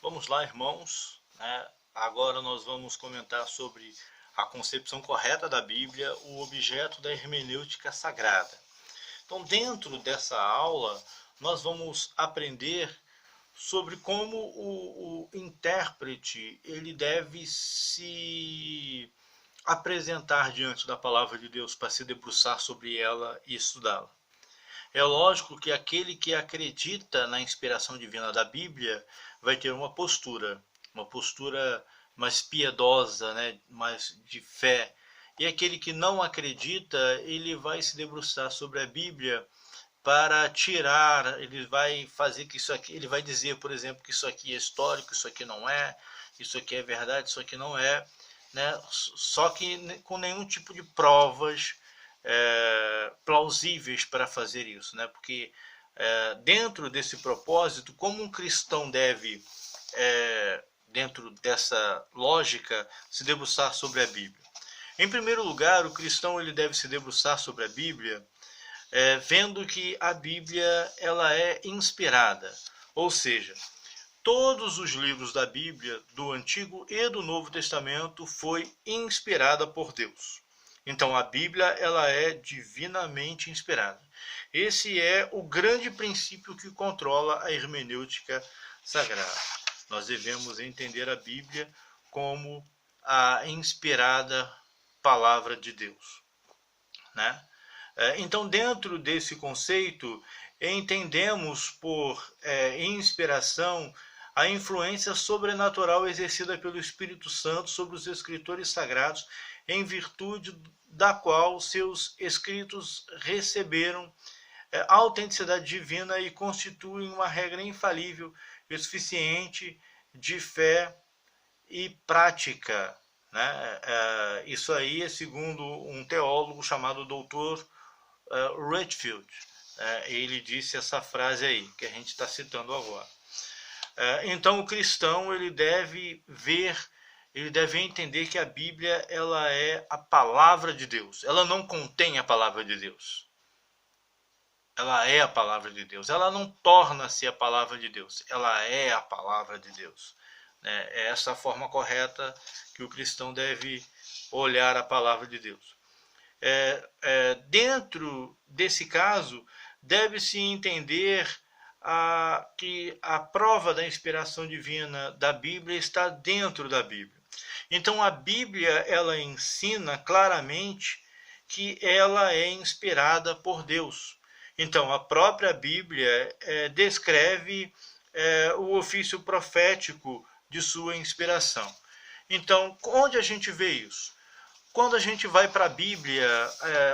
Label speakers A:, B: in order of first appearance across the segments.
A: Vamos lá, irmãos, né? Agora nós vamos comentar sobre a concepção correta da Bíblia, o objeto da hermenêutica sagrada. Então, dentro dessa aula, nós vamos aprender sobre como o intérprete ele deve se apresentar diante da palavra de Deus para se debruçar sobre ela e estudá-la. É lógico que aquele que acredita na inspiração divina da Bíblia vai ter uma postura mais piedosa, né, mais de fé. E aquele que não acredita, ele vai se debruçar sobre a Bíblia para tirar, ele vai fazer que isso aqui, ele vai dizer, por exemplo, que isso aqui é histórico, isso aqui não é, isso aqui é verdade, isso aqui não é, né? Só que com nenhum tipo de provas plausíveis para fazer isso, né? Porque dentro desse propósito, como um cristão deve, dentro dessa lógica, se debruçar sobre a Bíblia? Em primeiro lugar, o cristão ele deve se debruçar sobre a Bíblia vendo que a Bíblia ela é inspirada, ou seja, todos os livros da Bíblia, do Antigo e do Novo Testamento, foi inspirada por Deus. Então a Bíblia ela é divinamente inspirada. Esse é o grande princípio que controla a hermenêutica sagrada. Nós devemos entender a Bíblia como a inspirada palavra de Deus, né? Então, dentro desse conceito, entendemos por inspiração a influência sobrenatural exercida pelo Espírito Santo sobre os escritores sagrados, em virtude da qual seus escritos receberam autenticidade divina e constituem uma regra infalível e suficiente de fé e prática, né? Isso aí é segundo um teólogo chamado Dr. Redfield. Ele disse essa frase aí, que a gente está citando agora. Então o cristão ele deve entender que a Bíblia ela é a palavra de Deus. Ela não contém a palavra de Deus. Ela é a palavra de Deus. Ela não torna-se a palavra de Deus. Ela é a palavra de Deus. É essa a forma correta que o cristão deve olhar a palavra de Deus. Dentro desse caso, deve-se entender que a prova da inspiração divina da Bíblia está dentro da Bíblia. Então a Bíblia ela ensina claramente que ela é inspirada por Deus. Então a própria Bíblia descreve o ofício profético de sua inspiração. Então, onde a gente vê isso? Quando a gente vai para a Bíblia,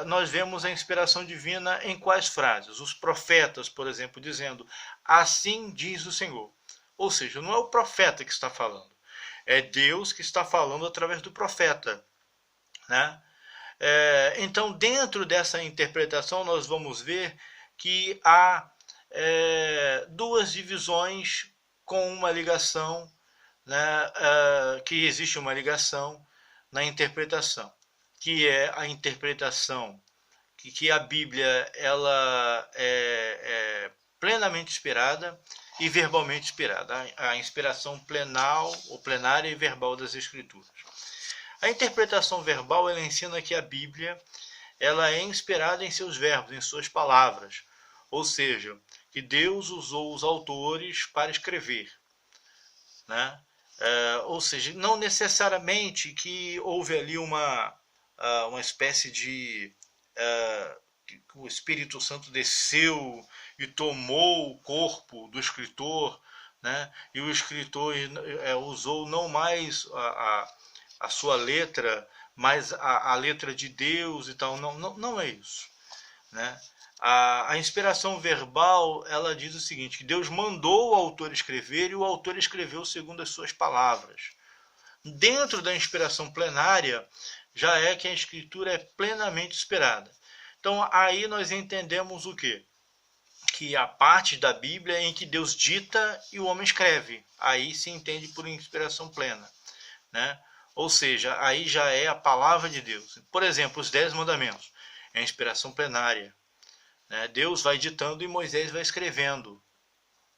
A: nós vemos a inspiração divina em quais frases? Os profetas, por exemplo, dizendo, assim diz o Senhor. Ou seja, não é o profeta que está falando, é Deus que está falando através do profeta, né? Então, dentro dessa interpretação, nós vamos ver que há duas divisões com uma ligação, né? Que existe uma ligação na interpretação, que é a interpretação que a Bíblia ela é plenamente inspirada e verbalmente inspirada, a inspiração plenária e verbal das Escrituras. A interpretação verbal ela ensina que a Bíblia ela é inspirada em seus verbos, em suas palavras, ou seja, que Deus usou os autores para escrever, né? Ou seja, não necessariamente que houve ali uma espécie de que o Espírito Santo desceu e tomou o corpo do escritor, né? E o escritor usou não mais a sua letra, mas a letra de Deus e tal. Não é isso, né? A inspiração verbal ela diz o seguinte, que Deus mandou o autor escrever e o autor escreveu segundo as suas palavras. Dentro da inspiração plenária, já é que a escritura é plenamente inspirada. Então aí nós entendemos o quê? Que a parte da Bíblia em que Deus dita e o homem escreve. Aí se entende por inspiração plena, né? Ou seja, aí já é a palavra de Deus. Por exemplo, os 10 mandamentos. É a inspiração plenária. Deus vai ditando e Moisés vai escrevendo.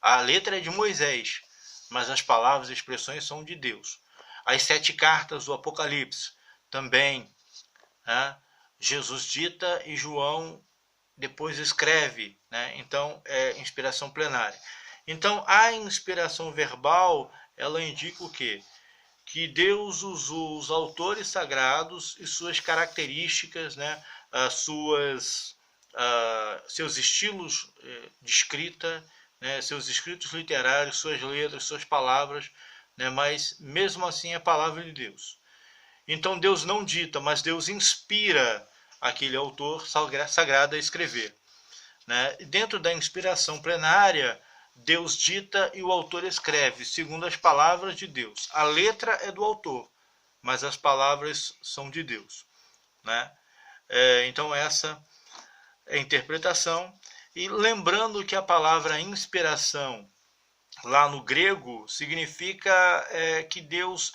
A: A letra é de Moisés, mas as palavras e expressões são de Deus. As 7 cartas do Apocalipse também, né? Jesus dita e João depois escreve, né? Então é inspiração plenária. Então a inspiração verbal, ela indica o quê? Que Deus usou os autores sagrados e suas características, né? Seus estilos de escrita, né? Seus escritos literários, suas letras, suas palavras, né? Mas mesmo assim é a palavra de Deus. Então Deus não dita, mas Deus inspira aquele autor sagrado a escrever, né? Dentro da inspiração plenária, Deus dita e o autor escreve, segundo as palavras de Deus. A letra é do autor, mas as palavras são de Deus, né? Então essa é a interpretação. E lembrando que a palavra inspiração, lá no grego, significa que Deus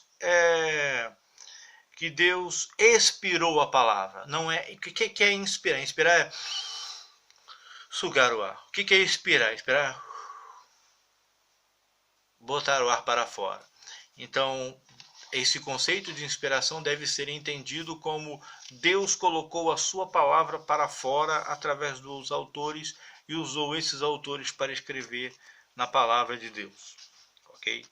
A: expirou a palavra. Não é. O que é inspirar? Inspirar é sugar o ar. O que é expirar? Expirar é botar o ar para fora. Então, esse conceito de inspiração deve ser entendido como Deus colocou a sua palavra para fora através dos autores e usou esses autores para escrever na palavra de Deus. Ok?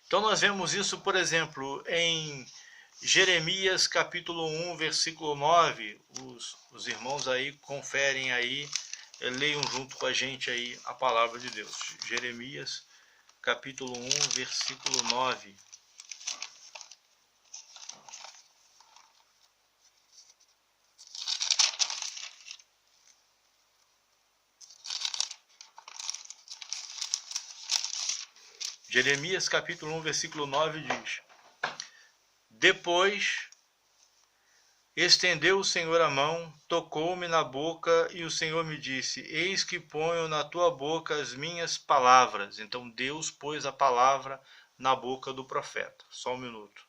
A: Então nós vemos isso, por exemplo, em Jeremias capítulo 1, versículo 9. Os irmãos aí conferem aí, leiam junto com a gente aí a palavra de Deus. Jeremias capítulo 1, versículo 9. Jeremias capítulo 1, versículo 9 diz: Depois estendeu o Senhor a mão, tocou-me na boca, e o Senhor me disse: Eis que ponho na tua boca as minhas palavras. Então Deus pôs a palavra na boca do profeta. Só um minuto.